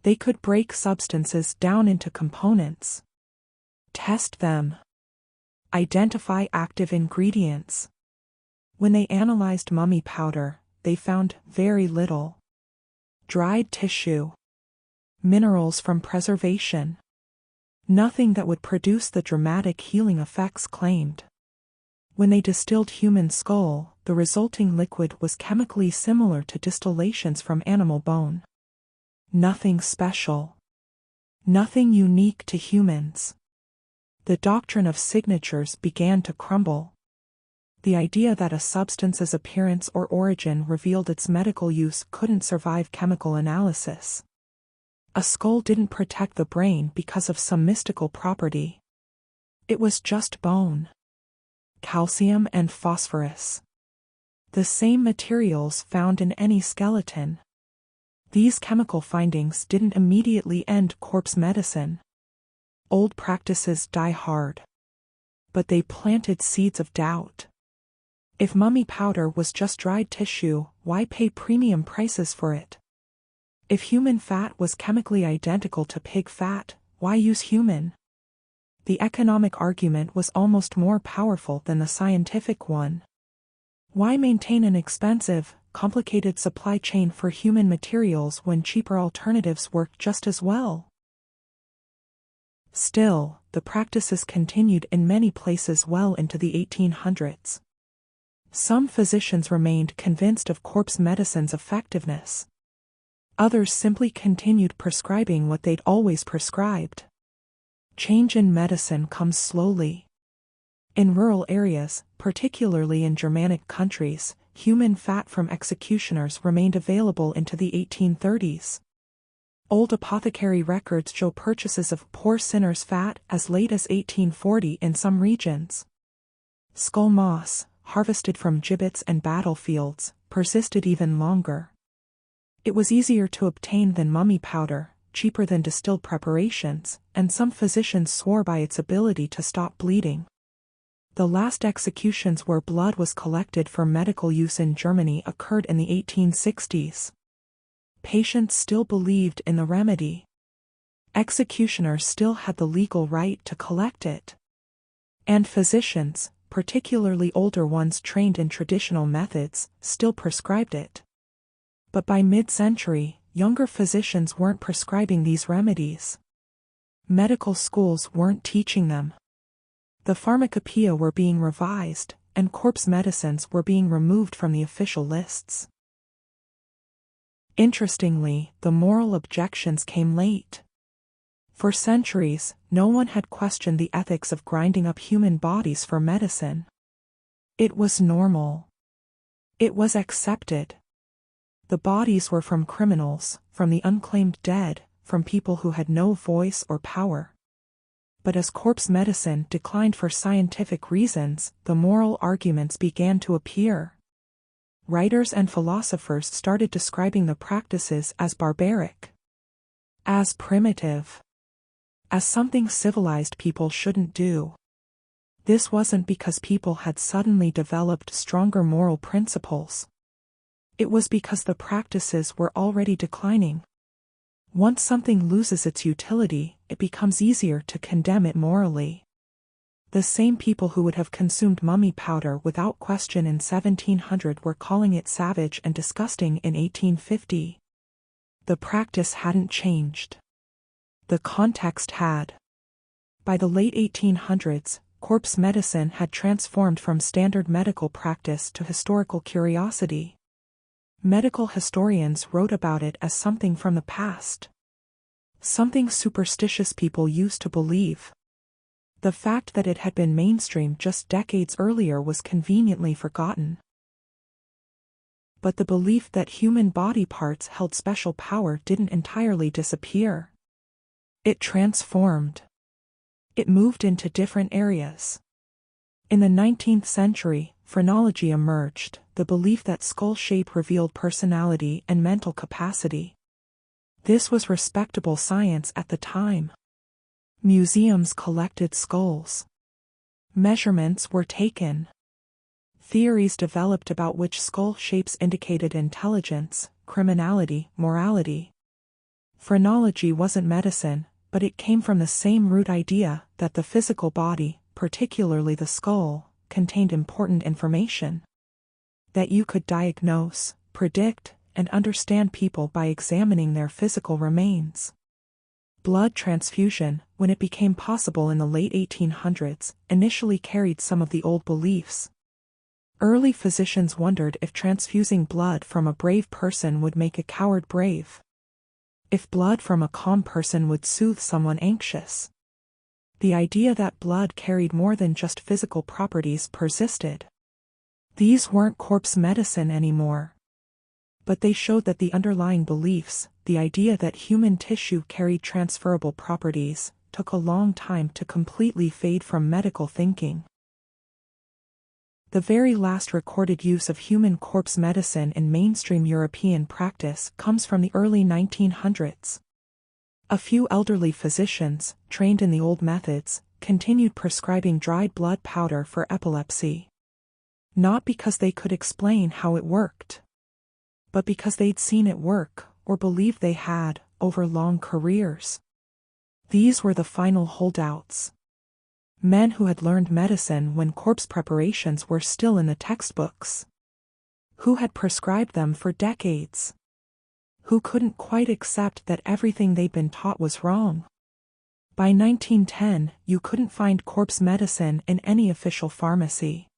They could break substances down into components, test them, identify active ingredients. When they analyzed mummy powder, they found very little. Dried tissue. Minerals from preservation. Nothing that would produce the dramatic healing effects claimed. When they distilled human skull, the resulting liquid was chemically similar to distillations from animal bone. Nothing special. Nothing unique to humans. The doctrine of signatures began to crumble. The idea that a substance's appearance or origin revealed its medical use couldn't survive chemical analysis. A skull didn't protect the brain because of some mystical property. It was just bone. Calcium and phosphorus. The same materials found in any skeleton. These chemical findings didn't immediately end corpse medicine. Old practices die hard. But they planted seeds of doubt. If mummy powder was just dried tissue, why pay premium prices for it? If human fat was chemically identical to pig fat, why use human? The economic argument was almost more powerful than the scientific one. Why maintain an expensive, complicated supply chain for human materials when cheaper alternatives worked just as well? Still, the practices continued in many places well into the 1800s. Some physicians remained convinced of corpse medicine's effectiveness. Others simply continued prescribing what they'd always prescribed. Change in medicine comes slowly. In rural areas, particularly in Germanic countries, human fat from executioners remained available into the 1830s. Old apothecary records show purchases of poor sinners' fat as late as 1840 in some regions. Skull moss, harvested from gibbets and battlefields, persisted even longer. It was easier to obtain than mummy powder, cheaper than distilled preparations, and some physicians swore by its ability to stop bleeding. The last executions where blood was collected for medical use in Germany occurred in the 1860s. Patients still believed in the remedy. Executioners still had the legal right to collect it. And physicians, particularly older ones trained in traditional methods, still prescribed it. But by mid-century, younger physicians weren't prescribing these remedies. Medical schools weren't teaching them. The pharmacopoeia were being revised, and corpse medicines were being removed from the official lists. Interestingly, the moral objections came late. For centuries, no one had questioned the ethics of grinding up human bodies for medicine. It was normal. It was accepted. The bodies were from criminals, from the unclaimed dead, from people who had no voice or power. But as corpse medicine declined for scientific reasons, the moral arguments began to appear. Writers and philosophers started describing the practices as barbaric, as primitive, as something civilized people shouldn't do. This wasn't because people had suddenly developed stronger moral principles. It was because the practices were already declining. Once something loses its utility, it becomes easier to condemn it morally. The same people who would have consumed mummy powder without question in 1700 were calling it savage and disgusting in 1850. The practice hadn't changed. The context had. By the late 1800s, corpse medicine had transformed from standard medical practice to historical curiosity. Medical historians wrote about it as something from the past. Something superstitious people used to believe. The fact that it had been mainstream just decades earlier was conveniently forgotten. But the belief that human body parts held special power didn't entirely disappear. It transformed. It moved into different areas. In the 19th century, phrenology emerged, the belief that skull shape revealed personality and mental capacity. This was respectable science at the time. Museums collected skulls. Measurements were taken. Theories developed about which skull shapes indicated intelligence, criminality, morality. Phrenology wasn't medicine, but it came from the same root idea that the physical body, particularly the skull, contained important information. That you could diagnose, predict, and understand people by examining their physical remains. Blood transfusion, when it became possible in the late 1800s, initially carried some of the old beliefs. Early physicians wondered if transfusing blood from a brave person would make a coward brave. If blood from a calm person would soothe someone anxious. The idea that blood carried more than just physical properties persisted. These weren't corpse medicine anymore. But they showed that the underlying beliefs, the idea that human tissue carried transferable properties, took a long time to completely fade from medical thinking. The very last recorded use of human corpse medicine in mainstream European practice comes from the early 1900s. A few elderly physicians, trained in the old methods, continued prescribing dried blood powder for epilepsy. Not because they could explain how it worked, but because they'd seen it work, or believed they had, over long careers. These were the final holdouts. Men who had learned medicine when corpse preparations were still in the textbooks. Who had prescribed them for decades. Who couldn't quite accept that everything they'd been taught was wrong. By 1910, you couldn't find corpse medicine in any official pharmacy.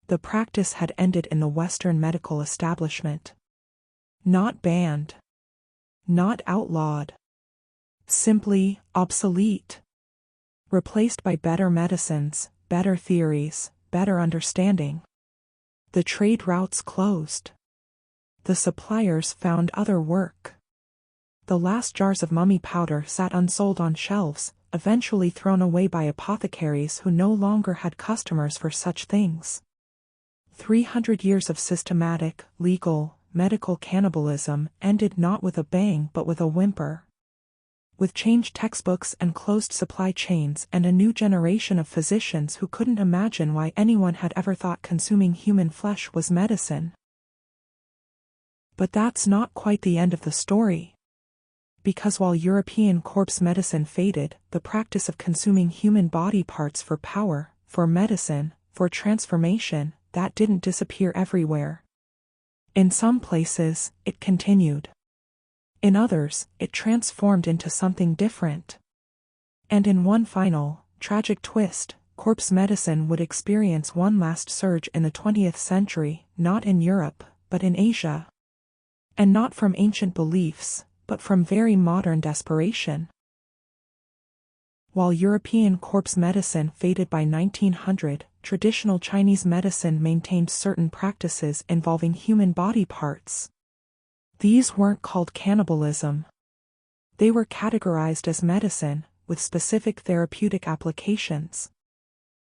The practice had ended in the Western medical establishment. Not banned. Not outlawed. Simply obsolete. Replaced by better medicines, better theories, better understanding. The trade routes closed. The suppliers found other work. The last jars of mummy powder sat unsold on shelves, eventually thrown away by apothecaries who no longer had customers for such things. 300 years of systematic, legal, medical cannibalism ended not with a bang but with a whimper. With changed textbooks and closed supply chains and a new generation of physicians who couldn't imagine why anyone had ever thought consuming human flesh was medicine. But that's not quite the end of the story. Because while European corpse medicine faded, the practice of consuming human body parts for power, for medicine, for transformation, that didn't disappear everywhere. In some places, it continued. In others, it transformed into something different. And in one final, tragic twist, corpse medicine would experience one last surge in the 20th century, not in Europe, but in Asia. And not from ancient beliefs, but from very modern desperation. While European corpse medicine faded by 1900, traditional Chinese medicine maintained certain practices involving human body parts. These weren't called cannibalism. They were categorized as medicine, with specific therapeutic applications.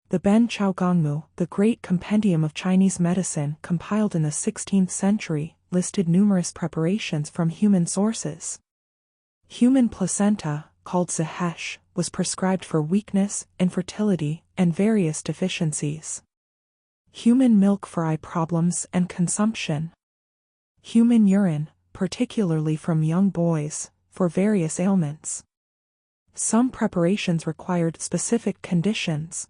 The Ben Chao Gongmu, the great compendium of Chinese medicine compiled in the 16th century, listed numerous preparations from human sources. Human placenta, called zehesh, was prescribed for weakness, infertility, and various deficiencies. Human milk for eye problems and consumption. Human urine, particularly from young boys, for various ailments. Some preparations required specific conditions.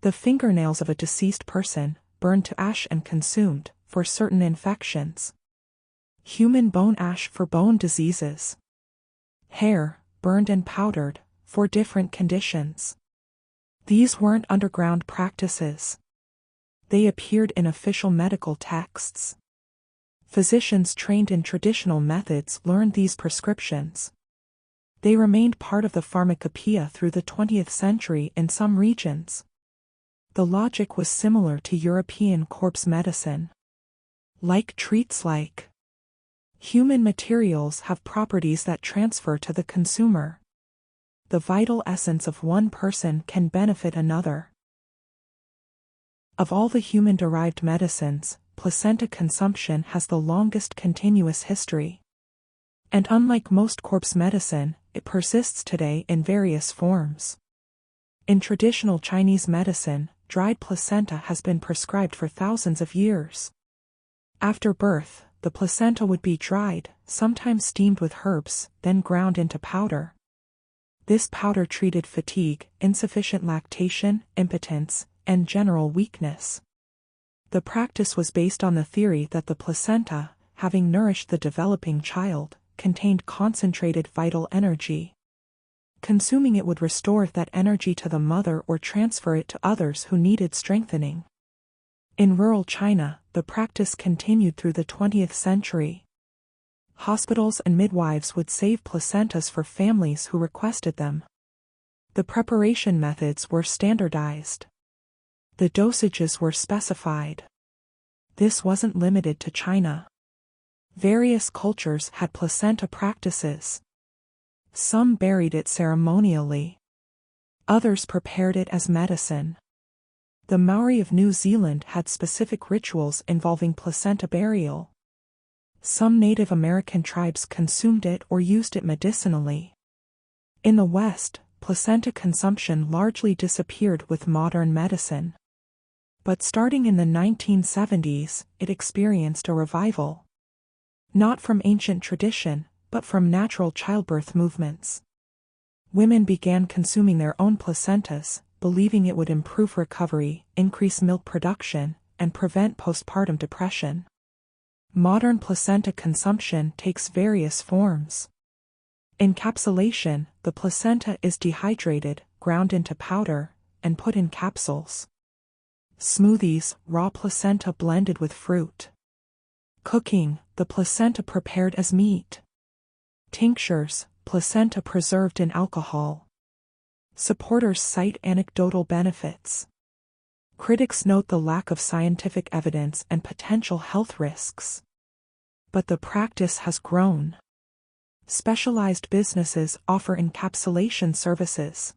The fingernails of a deceased person, burned to ash and consumed, for certain infections. Human bone ash for bone diseases. Hair, burned and powdered, for different conditions. These weren't underground practices. They appeared in official medical texts. Physicians trained in traditional methods learned these prescriptions. They remained part of the pharmacopoeia through the 20th century in some regions. The logic was similar to European corpse medicine. Like treats like. Human materials have properties that transfer to the consumer. The vital essence of one person can benefit another. Of all the human-derived medicines, placenta consumption has the longest continuous history. And unlike most corpse medicine, it persists today in various forms. In traditional Chinese medicine, dried placenta has been prescribed for thousands of years. After birth, the placenta would be dried, sometimes steamed with herbs, then ground into powder. This powder treated fatigue, insufficient lactation, impotence, and general weakness. The practice was based on the theory that the placenta, having nourished the developing child, contained concentrated vital energy. Consuming it would restore that energy to the mother or transfer it to others who needed strengthening. In rural China, the practice continued through the 20th century. Hospitals and midwives would save placentas for families who requested them. The preparation methods were standardized. The dosages were specified. This wasn't limited to China. Various cultures had placenta practices. Some buried it ceremonially. Others prepared it as medicine. The Maori of New Zealand had specific rituals involving placenta burial. Some Native American tribes consumed it or used it medicinally. In the West, placenta consumption largely disappeared with modern medicine. But starting in the 1970s, it experienced a revival. Not from ancient tradition, but from natural childbirth movements. Women began consuming their own placentas, believing it would improve recovery, increase milk production, and prevent postpartum depression. Modern placenta consumption takes various forms. Encapsulation: the placenta is dehydrated, ground into powder, and put in capsules. Smoothies: raw placenta blended with fruit. Cooking: the placenta prepared as meat. Tinctures: placenta preserved in alcohol. Supporters cite anecdotal benefits. Critics note the lack of scientific evidence and potential health risks. But the practice has grown. Specialized businesses offer encapsulation services.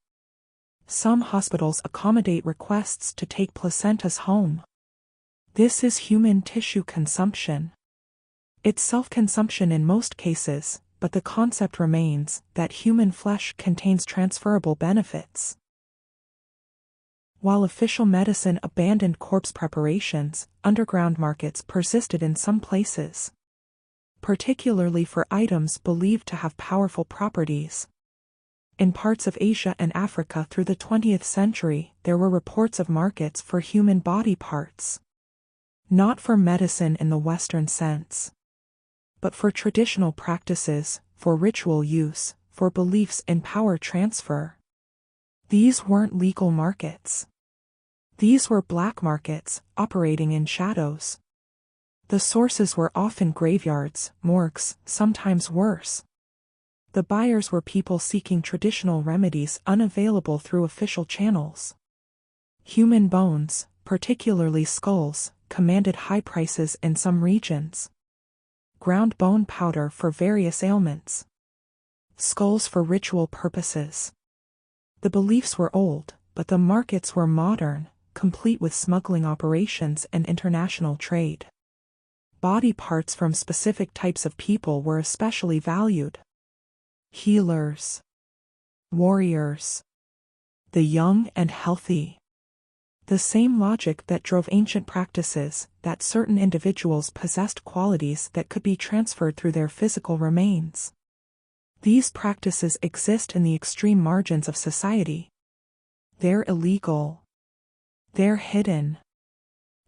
Some hospitals accommodate requests to take placentas home. This is human tissue consumption. It's self-consumption in most cases, but the concept remains that human flesh contains transferable benefits. While official medicine abandoned corpse preparations, underground markets persisted in some places. particularly for items believed to have powerful properties. In parts of Asia and Africa through the 20th century, there were reports of markets for human body parts. Not for medicine in the Western sense, but for traditional practices, for ritual use, for beliefs in power transfer. These weren't legal markets. These were black markets, operating in shadows. The sources were often graveyards, morgues, sometimes worse. The buyers were people seeking traditional remedies unavailable through official channels. Human bones, particularly skulls, commanded high prices in some regions. Ground bone powder for various ailments. Skulls for ritual purposes. The beliefs were old, but the markets were modern, complete with smuggling operations and international trade. Body parts from specific types of people were especially valued. Healers. Warriors. The young and healthy. The same logic that drove ancient practices, that certain individuals possessed qualities that could be transferred through their physical remains. These practices exist in the extreme margins of society. They're illegal. They're hidden.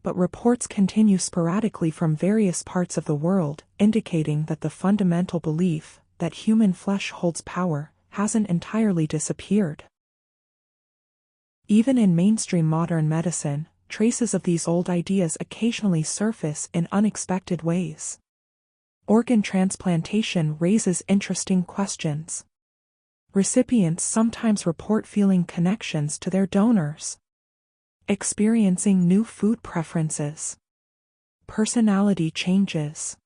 But reports continue sporadically from various parts of the world, indicating that the fundamental belief that human flesh holds power hasn't entirely disappeared. Even in mainstream modern medicine, traces of these old ideas occasionally surface in unexpected ways. Organ transplantation raises interesting questions. Recipients sometimes report feeling connections to their donors, experiencing new food preferences, personality changes.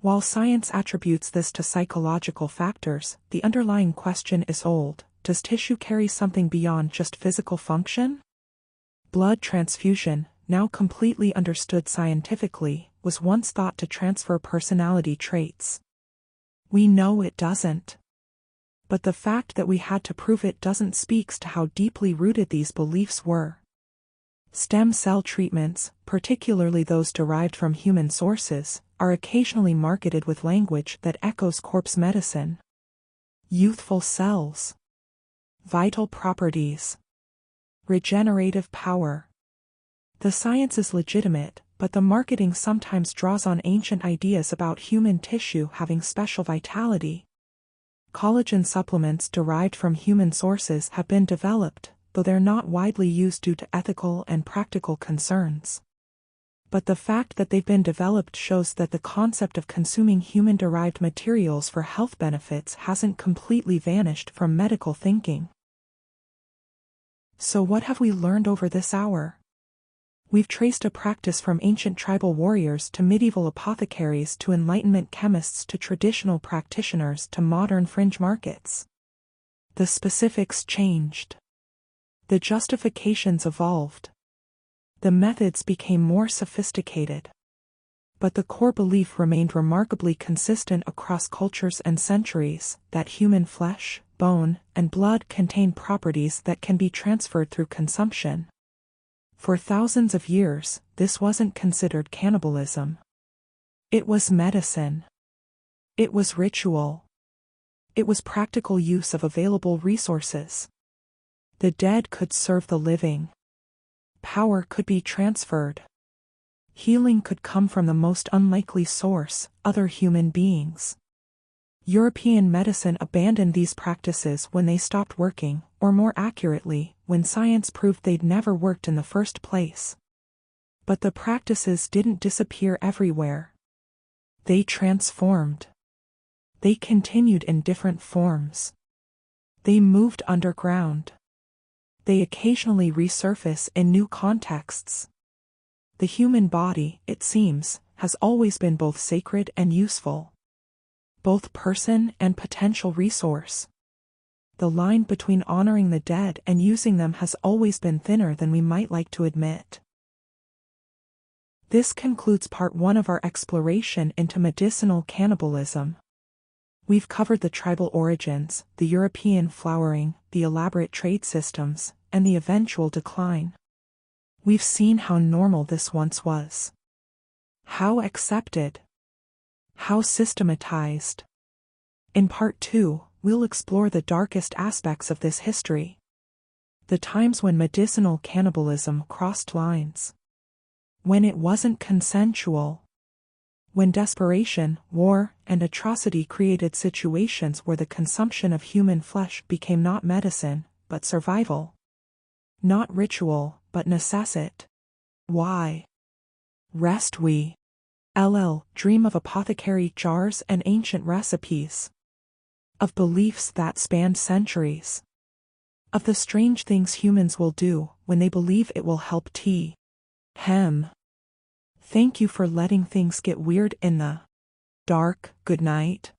While science attributes this to psychological factors, the underlying question is old. Does tissue carry something beyond just physical function? Blood transfusion, now completely understood scientifically, was once thought to transfer personality traits. We know it doesn't. But the fact that we had to prove it doesn't speaks to how deeply rooted these beliefs were. Stem cell treatments, particularly those derived from human sources, are occasionally marketed with language that echoes corpse medicine. Youthful cells. Vital properties. Regenerative power. The science is legitimate, but the marketing sometimes draws on ancient ideas about human tissue having special vitality. Collagen supplements derived from human sources have been developed, though they're not widely used due to ethical and practical concerns. But the fact that they've been developed shows that the concept of consuming human-derived materials for health benefits hasn't completely vanished from medical thinking. So what have we learned over this hour? We've traced a practice from ancient tribal warriors to medieval apothecaries to Enlightenment chemists to traditional practitioners to modern fringe markets. The specifics changed. The justifications evolved. The methods became more sophisticated. But the core belief remained remarkably consistent across cultures and centuries, that human flesh, bone, and blood contain properties that can be transferred through consumption. For thousands of years, this wasn't considered cannibalism. It was medicine. It was ritual. It was practical use of available resources. The dead could serve the living. Power could be transferred. Healing could come from the most unlikely source, other human beings. European medicine abandoned these practices when they stopped working, or more accurately, when science proved they'd never worked in the first place. But the practices didn't disappear everywhere. They transformed. They continued in different forms. They moved underground. They occasionally resurface in new contexts. The human body, it seems, has always been both sacred and useful. Both person and potential resource. The line between honoring the dead and using them has always been thinner than we might like to admit. This concludes part 1 of our exploration into medicinal cannibalism. We've covered the tribal origins, the European flowering, the elaborate trade systems, and the eventual decline. We've seen how normal this once was. How accepted. How systematized. In Part 2, we'll explore the darkest aspects of this history. The times when medicinal cannibalism crossed lines. When it wasn't consensual. When desperation, war, and atrocity created situations where the consumption of human flesh became not medicine, but survival. Not ritual, but necessity. Why? Rest we. Dream of apothecary jars and ancient recipes. Of beliefs that spanned centuries. Of the strange things humans will do when they believe it will help Thank you for letting things get weird in the dark. Good night.